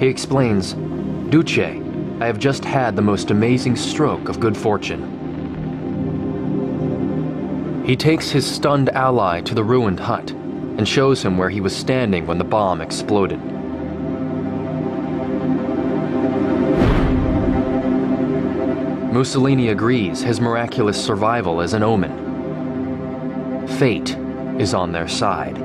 He explains, "Duce, I have just had the most amazing stroke of good fortune." He takes his stunned ally to the ruined hut and shows him where he was standing when the bomb exploded. Mussolini agrees his miraculous survival is an omen. Fate is on their side.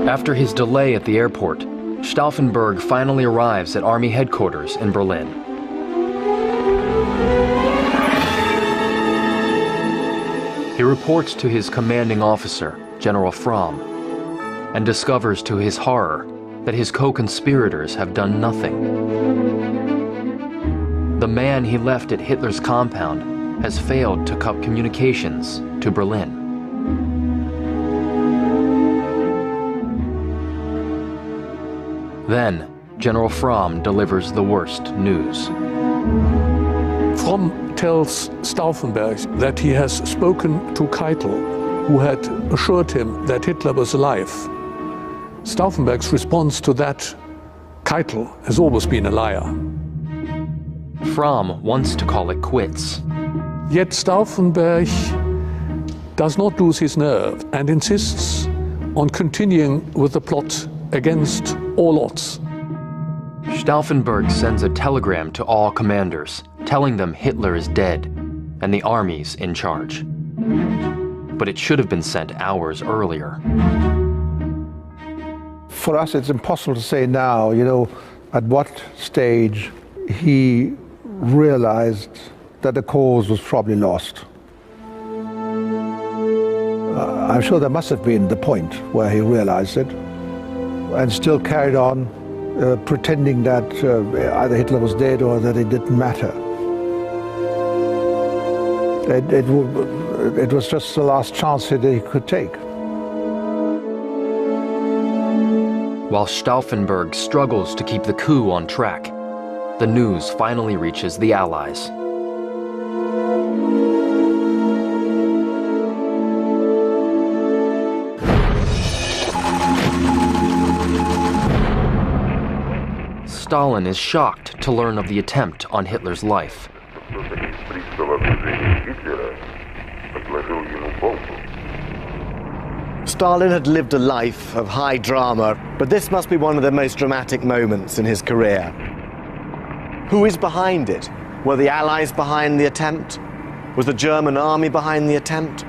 After his delay at the airport, Stauffenberg finally arrives at Army headquarters in Berlin. He reports to his commanding officer, General Fromm, and discovers to his horror that his co-conspirators have done nothing. The man he left at Hitler's compound has failed to cut communications to Berlin. Then, General Fromm delivers the worst news. Fromm tells Stauffenberg that he has spoken to Keitel, who had assured him that Hitler was alive. Stauffenberg's response to that, Keitel has always been a liar. Fromm wants to call it quits. Yet Stauffenberg does not lose his nerve and insists on continuing with the plot against all odds. Stauffenberg sends a telegram to all commanders, telling them Hitler is dead and the army's in charge. But it should have been sent hours earlier. For us, it's impossible to say now, at what stage he realized that the cause was probably lost. I'm sure there must have been the point where he realized it and still carried on pretending that either Hitler was dead or that it didn't matter. It was just the last chance that he could take. While Stauffenberg struggles to keep the coup on track, the news finally reaches the Allies. Stalin is shocked to learn of the attempt on Hitler's life. Stalin had lived a life of high drama, but this must be one of the most dramatic moments in his career. Who is behind it? Were the Allies behind the attempt? Was the German army behind the attempt?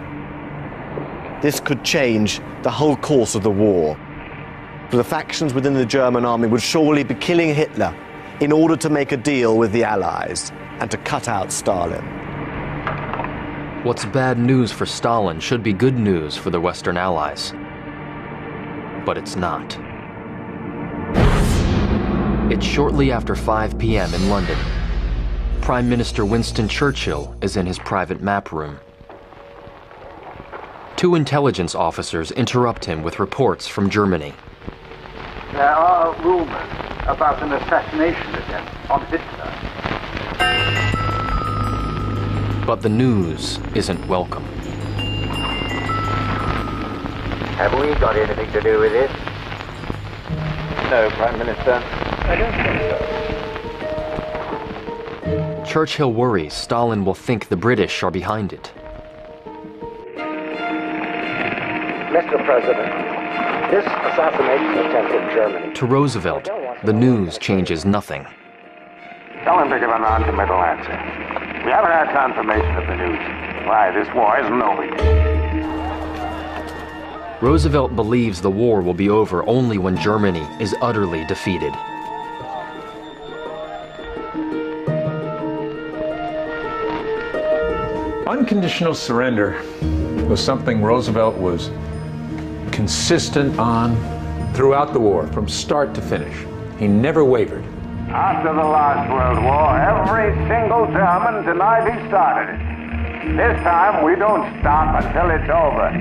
This could change the whole course of the war. For the factions within the German army would surely be killing Hitler in order to make a deal with the Allies and to cut out Stalin. What's bad news for Stalin should be good news for the Western Allies. But it's not. It's shortly after 5 p.m. in London. Prime Minister Winston Churchill is in his private map room. Two intelligence officers interrupt him with reports from Germany. There are rumors about an assassination attempt on Hitler. But the news isn't welcome. Have we got anything to do with it? No, Prime Minister. I don't think so. Churchill worries Stalin will think the British are behind it. Mr. President, this assassination attempt in Germany... To Roosevelt, the news changes nothing. Tell him to give a non-committal answer. We haven't had confirmation of the news. Why, this war isn't over yet. Roosevelt believes the war will be over only when Germany is utterly defeated. Unconditional surrender was something Roosevelt was consistent on throughout the war, from start to finish. He never wavered. After the last World War, every single German denied he started it. This time, we don't stop until it's over.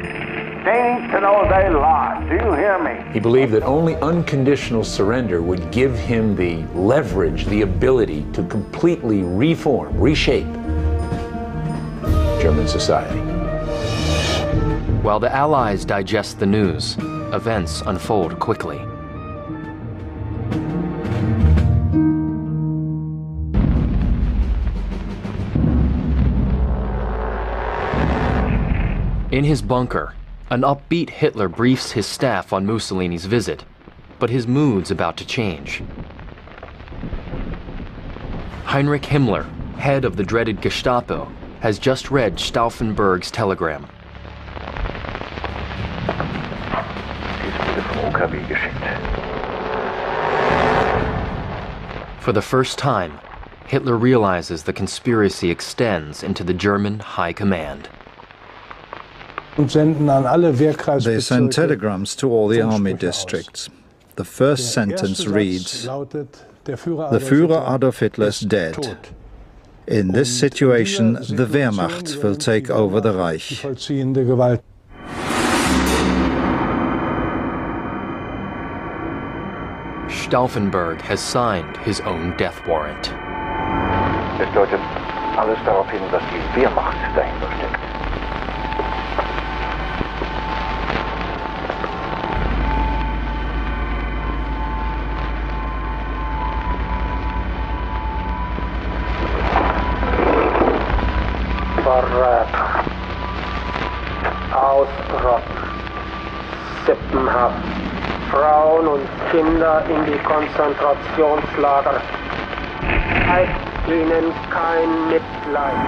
They need to know they lost. Do you hear me? He believed that only unconditional surrender would give him the leverage, the ability to completely reform, reshape German society. While the Allies digest the news, events unfold quickly. In his bunker, an upbeat Hitler briefs his staff on Mussolini's visit, but his mood's about to change. Heinrich Himmler, head of the dreaded Gestapo, has just read Stauffenberg's telegram. For the first time, Hitler realizes the conspiracy extends into the German High Command. They send telegrams to all the army districts. The first sentence reads, "The Führer Adolf Hitler is dead. In this situation, the Wehrmacht will take over the Reich." Stauffenberg has signed his own death warrant. Es deutet alles darauf hin, dass die Wehrmacht dahinter steckt. Verräter, ausrotten, Sippenhaft, Frauen und Kinder in die Konzentrationslager. Zeigt ihnen kein Mitleid.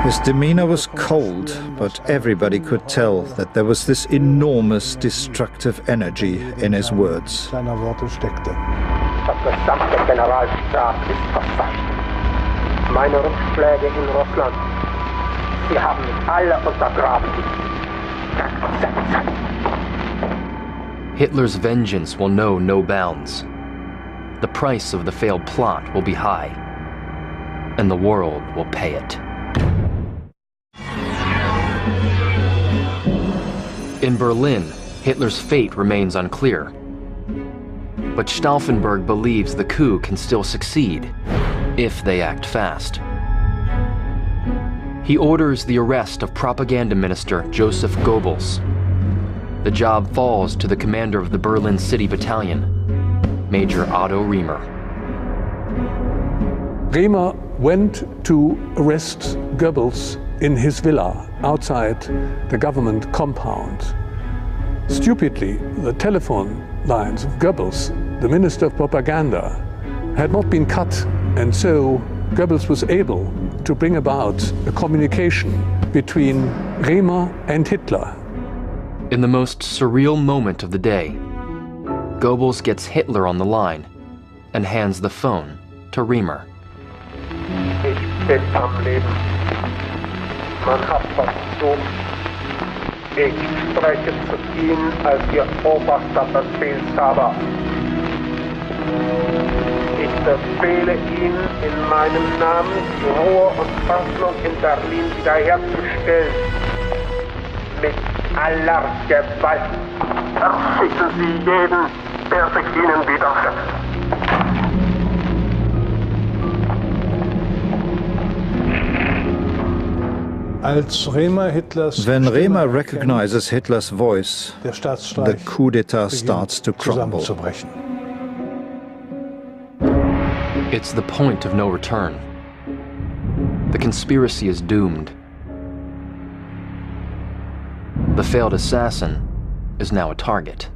His demeanor was cold, but everybody could tell that there was this enormous destructive energy in his words. Der gesamte Generalstab ist versagt. Meine Rückschläge in Russland, sie haben mich alle untergraben. Hitler's vengeance will know no bounds. The price of the failed plot will be high, and the world will pay it. In Berlin, Hitler's fate remains unclear. But Stauffenberg believes the coup can still succeed, if they act fast. He orders the arrest of propaganda minister Joseph Goebbels. The job falls to the commander of the Berlin City Battalion, Major Otto Riemer. Riemer went to arrest Goebbels in his villa outside the government compound. Stupidly, the telephone lines of Goebbels, the Minister of Propaganda, had not been cut, and so Goebbels was able to bring about a communication between Riemer and Hitler. In the most surreal moment of the day, Goebbels gets Hitler on the line and hands the phone to Riemer. Ich bin am Leben. Man hat versucht. Ich spreche zu Ihnen als Ihr oberster Befehlshaber. Ich befehle Ihnen in meinem Namen, die Ruhe und Ordnung in Berlin wiederherzustellen. Mit aller Gewalt. Erschießen Sie jeden, der sich Ihnen widersetzt. When Riemer recognizes Hitler's voice, the coup d'etat starts to crumble. It's the point of no return. The conspiracy is doomed. The failed assassin is now a target.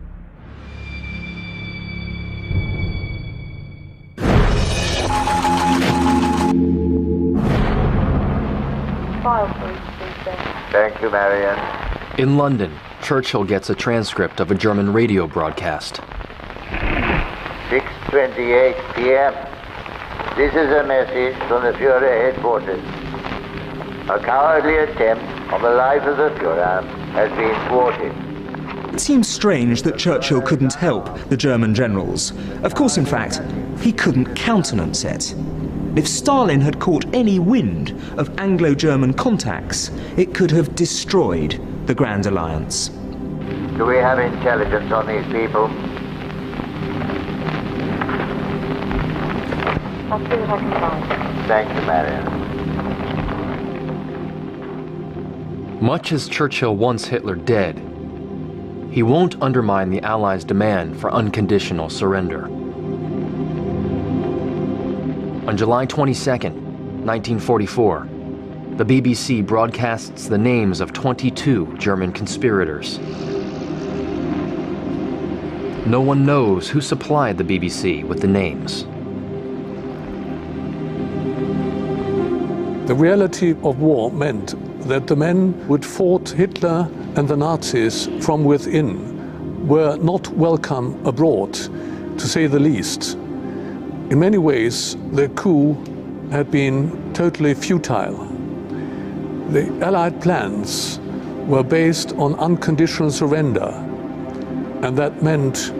Thank you, Marianne. In London, Churchill gets a transcript of a German radio broadcast. 6:28 p.m. This is a message from the Führer headquarters. A cowardly attempt on the life of the Führer has been thwarted. It seems strange that Churchill couldn't help the German generals. Of course, in fact, he couldn't countenance it. If Stalin had caught any wind of Anglo-German contacts, it could have destroyed the Grand Alliance. Do we have intelligence on these people? I'll see what I can find. Thank you, Marion. Much as Churchill wants Hitler dead, he won't undermine the Allies' demand for unconditional surrender. On July 22, 1944, the BBC broadcasts the names of 22 German conspirators. No one knows who supplied the BBC with the names. The reality of war meant that the men who fought Hitler and the Nazis from within were not welcome abroad, to say the least. In many ways, the coup had been totally futile. The Allied plans were based on unconditional surrender, and that meant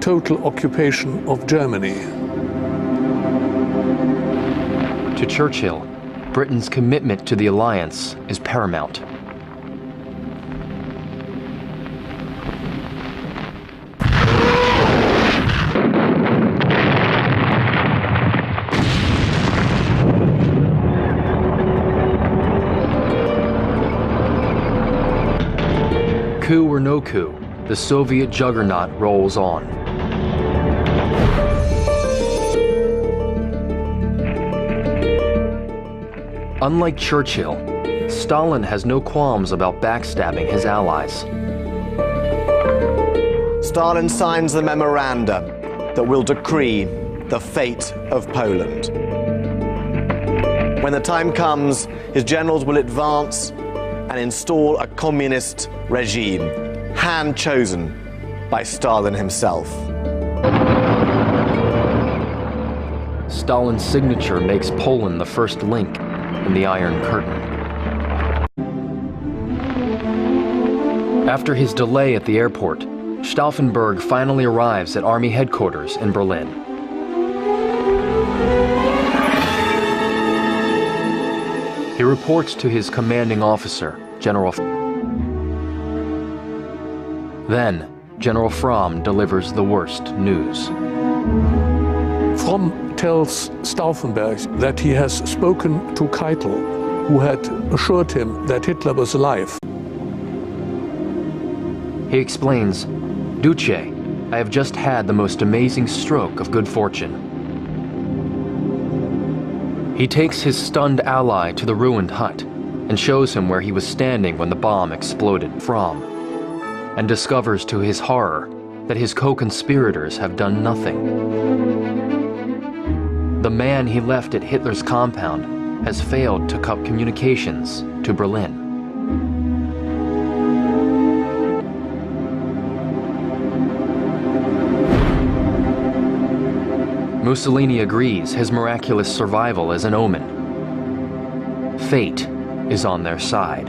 total occupation of Germany. To Churchill, Britain's commitment to the alliance is paramount. Coup or no coup, the Soviet juggernaut rolls on. Unlike Churchill, Stalin has no qualms about backstabbing his allies. Stalin signs the memoranda that will decree the fate of Poland. When the time comes, his generals will advance and install a communist regime, hand-chosen by Stalin himself. Stalin's signature makes Poland the first link in the Iron Curtain. After his delay at the airport, Stauffenberg finally arrives at Army headquarters in Berlin. He reports to his commanding officer, General. Then, General Fromm delivers the worst news. Fromm tells Stauffenberg that he has spoken to Keitel, who had assured him that Hitler was alive. He explains, "Duce, I have just had the most amazing stroke of good fortune." He takes his stunned ally to the ruined hut and shows him where he was standing when the bomb exploded, Fromm, and discovers to his horror that his co-conspirators have done nothing. The man he left at Hitler's compound has failed to cut communications to Berlin. Mussolini agrees his miraculous survival is an omen. Fate is on their side.